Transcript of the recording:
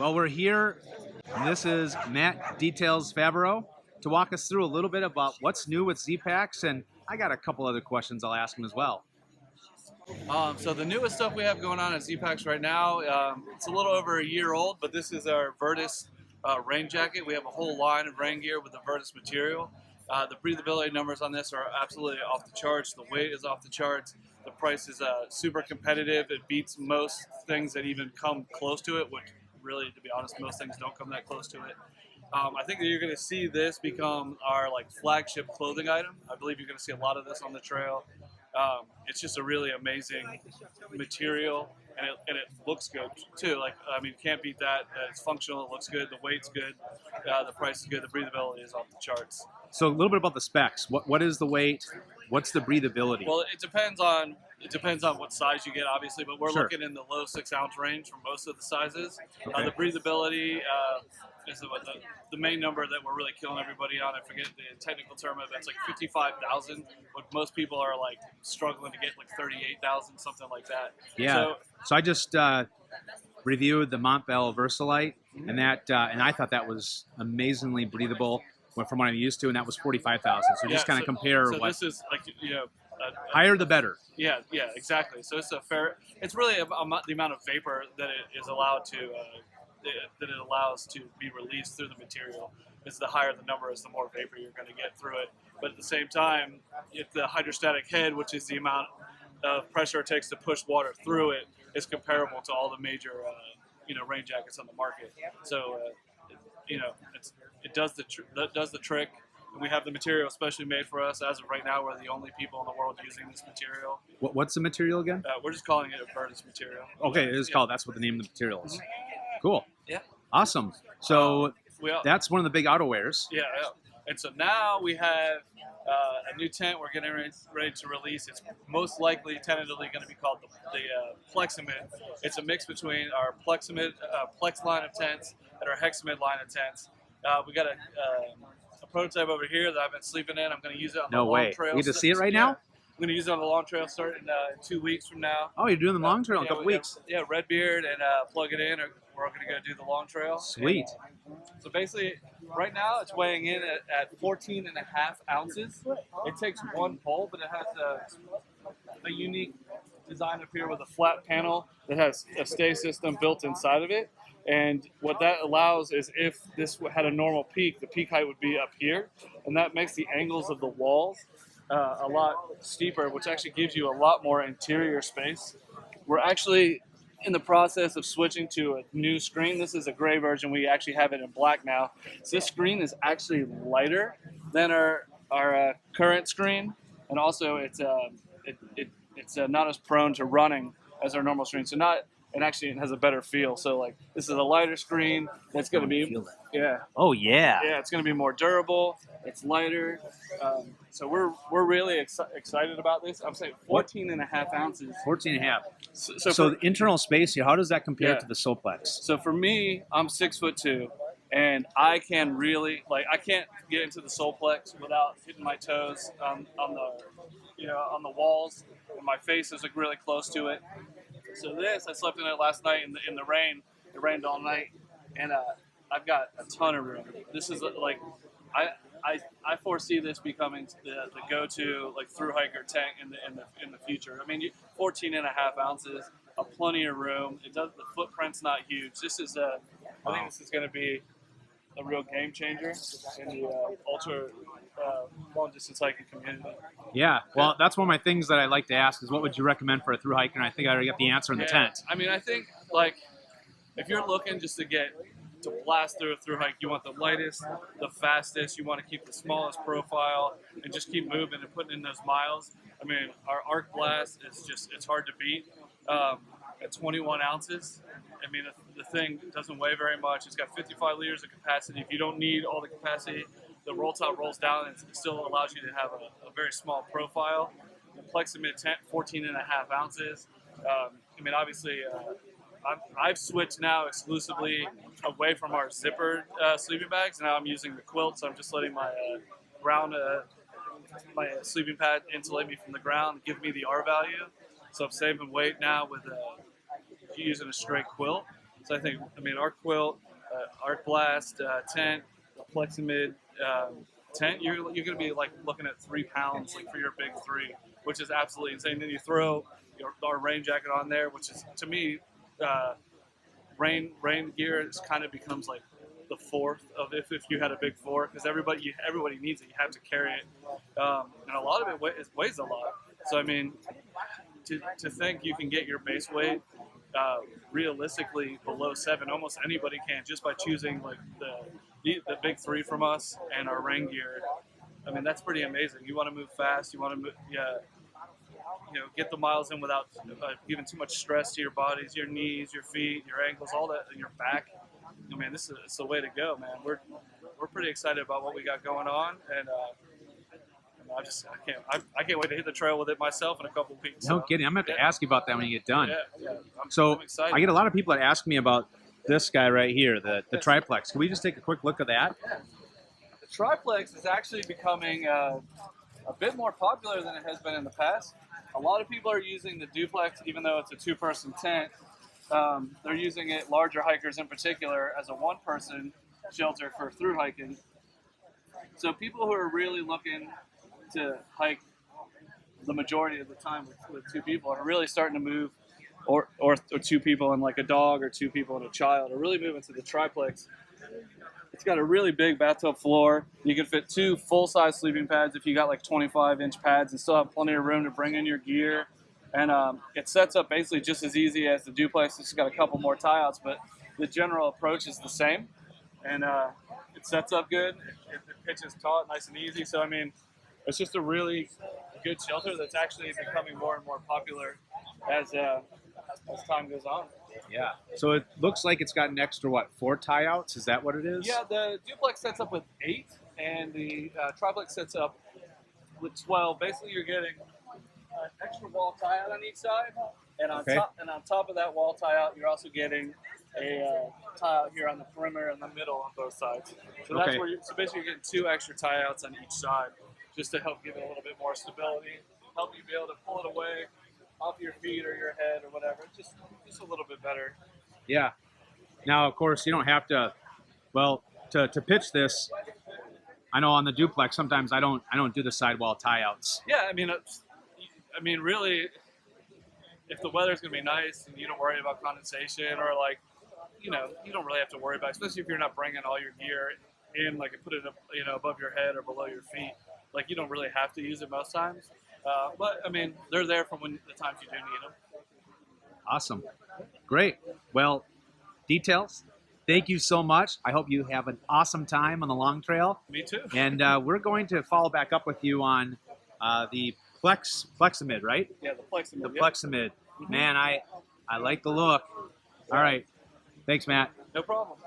Well, we're here, and this is Matt Details Favreau to walk us through a little bit about what's new with ZPacks, and I got a couple other questions I'll ask him as well. So the newest stuff we have going on at ZPacks right now, it's a little over a year old, but this is our Virtus rain jacket. We have a whole line of rain gear with the Virtus material. The breathability numbers on this are absolutely off the charts. The weight is off the charts. The price is super competitive. It beats most things that even come close to it, which really, to be honest, most things don't come that close to it. I think that you're going to see this become our flagship clothing item. I believe you're going to see a lot of this on the trail. It's just a really amazing material, and it looks good too. Can't beat that. It's functional. It looks good. The weight's good. The price is good. The breathability is off the charts. So a little bit about the specs. What is the weight? What's the breathability? Well, it depends on what size you get, obviously, but we're Sure. looking in the low 6-ounce range for most of the sizes. Okay. The breathability is the main number that we're really killing everybody on. I forget the technical term of it. It's 55,000, but most people are struggling to get 38,000, something like that. Yeah. So I just reviewed the Montbell Versalite, and I thought that was amazingly breathable from what I'm used to, and that was 45,000. So just kind of compare. So this is higher the better. Yeah, exactly. So it's really the amount of vapor that it is allowed to that it allows to be released through the material. Is the higher the number is, the more vapor you're going to get through it. But at the same time, if the hydrostatic head, which is the amount of pressure it takes to push water through it, is comparable to all the major rain jackets on the market. So it does the trick. And we have the material especially made for us. As of right now, we're the only people in the world using this material. What's the material again? We're just calling it a Virtus material. Okay, it is called. That's what the name of the material is. Cool. Yeah. Awesome. So that's one of the big outerwears. Yeah. And so now we have a new tent we're getting ready to release. It's most likely tentatively going to be called the Pleximid. It's a mix between our Pleximid Plex line of tents and our Hexamid line of tents. We got a prototype over here that I've been sleeping in. I'm going to use it on the long trail. We get to see it right now? I'm going to use it on the long trail starting 2 weeks from now. Oh, you're doing the long trail in a couple weeks. Yeah, Redbeard and plug it in, or we're going to go do the long trail. Sweet. So basically, right now it's weighing in at 14 and a half ounces. It takes one pole, but it has a unique design up here with a flat panel that has a stay system built inside of it. And what that allows is, if this had a normal peak, the peak height would be up here, and that makes the angles of the walls a lot steeper, which actually gives you a lot more interior space. We're actually in the process of switching to a new screen. This is a gray version. We actually have it in black now. So this screen is actually lighter than our current screen, and also it's not as prone to running as our normal screen. And actually it has a better feel. So this is a lighter screen. It's going to be, Oh yeah. Yeah, it's going to be more durable. It's lighter. So we're really excited about this. I'm saying 14 and a half ounces. 14 and a half. So the internal space here, how does that compare to the Solplex? So for me, I'm 6'2", and I can really I can't get into the Solplex without hitting my toes on the walls, and my face is really close to it. So I slept in it last night in the rain. It rained all night, and I've got a ton of room. This is I foresee this becoming the go-to thru-hiker tent in the future. I mean, 14 and a half ounces, plenty of room. The footprint's not huge. I think this is going to be a real game changer in the ultra long distance hiking community. Yeah, well, that's one of my things that I like to ask is, what would you recommend for a thru hiker? And I think I already got the answer in the tent. I mean, I think if you're looking just to blast through a thru hike, you want the lightest, the fastest. You want to keep the smallest profile and just keep moving and putting in those miles. I mean, our Arc Blast it's hard to beat at 21 ounces. I mean, the thing doesn't weigh very much. It's got 55 liters of capacity. If you don't need all the capacity, the roll top rolls down, and it still allows you to have a very small profile. The Pleximid tent, 14 and a half ounces. I mean, obviously, I've switched now exclusively away from our zippered sleeping bags. Now I'm using the quilt, so I'm just letting my my sleeping pad insulate me from the ground, give me the R value. So I'm saving weight now with using a straight quilt. So I mean, our quilt, Arc Blast tent, Pleximid tent, you're going to be like looking at 3 pounds like for your big three, which is absolutely insane. Then you throw our rain jacket on there, which is to me, rain gear is kind of becomes like the fourth of if you had a big four, because everybody needs it. You have to carry it, and a lot of it weighs a lot. So I mean, to think you can get your base weight realistically below 7, almost anybody can just by choosing like the big three from us and our rain gear. I mean, that's pretty amazing. You want to move fast. You want to move, get the miles in without giving too much stress to your bodies, your knees, your feet, your ankles, all that, and your back. I mean, this is the way to go, man. We're pretty excited about what we got going on, and I can't wait to hit the trail with it myself in a couple of weeks. No kidding. I'm going to have to ask you about that when you get done. Yeah. I'm excited. I get a lot of people that ask me about this guy right here, the Triplex. Can we just take a quick look at that? The Triplex is actually becoming a bit more popular than it has been in the past. A lot of people are using the duplex, even though it's a 2-person tent. They're using it, larger hikers in particular, as a 1-person shelter for through hiking. So people who are really looking to hike the majority of the time with 2 people are really starting to move, or 2 people and like a dog, or 2 people and a child, are really moving to the Triplex. It's got a really big bathtub floor. You can fit 2 full-size sleeping pads if you got like 25-inch pads, and still have plenty of room to bring in your gear. And it sets up basically just as easy as the duplex. It's got a couple more tie-outs, but the general approach is the same. And it sets up good. It pitches taut, nice and easy. So I mean, it's just a really good shelter that's actually becoming more and more popular as time goes on. Yeah. So it looks like it's got an extra, 4 tie-outs? Is that what it is? Yeah, the duplex sets up with 8, and the triplex sets up with 12. Basically, you're getting an extra wall tie-out on each side, and on top of that wall tie-out, you're also getting a tie-out here on the perimeter and the middle on both sides. So that's where so basically you're getting 2 extra tie-outs on each side, just to help give it a little bit more stability, help you be able to pull it away off your feet or your head or whatever. Just a little bit better. Yeah. Now, of course, you don't have to. Well, to pitch this, I know on the duplex sometimes I don't do the sidewall tie-outs. Yeah, I mean, really, if the weather's gonna be nice and you don't worry about condensation, or like, you don't really have to worry about it, especially if you're not bringing all your gear in, like put it up, above your head or below your feet. Like, you don't really have to use it most times. But I mean, they're there for when the times you do need them. Awesome. Great. Well, details. Thank you so much. I hope you have an awesome time on the long trail. Me too. And we're going to follow back up with you on the Pleximid, right? Yeah, the Pleximid. The Pleximid. Man, I like the look. All right. Thanks, Matt. No problem.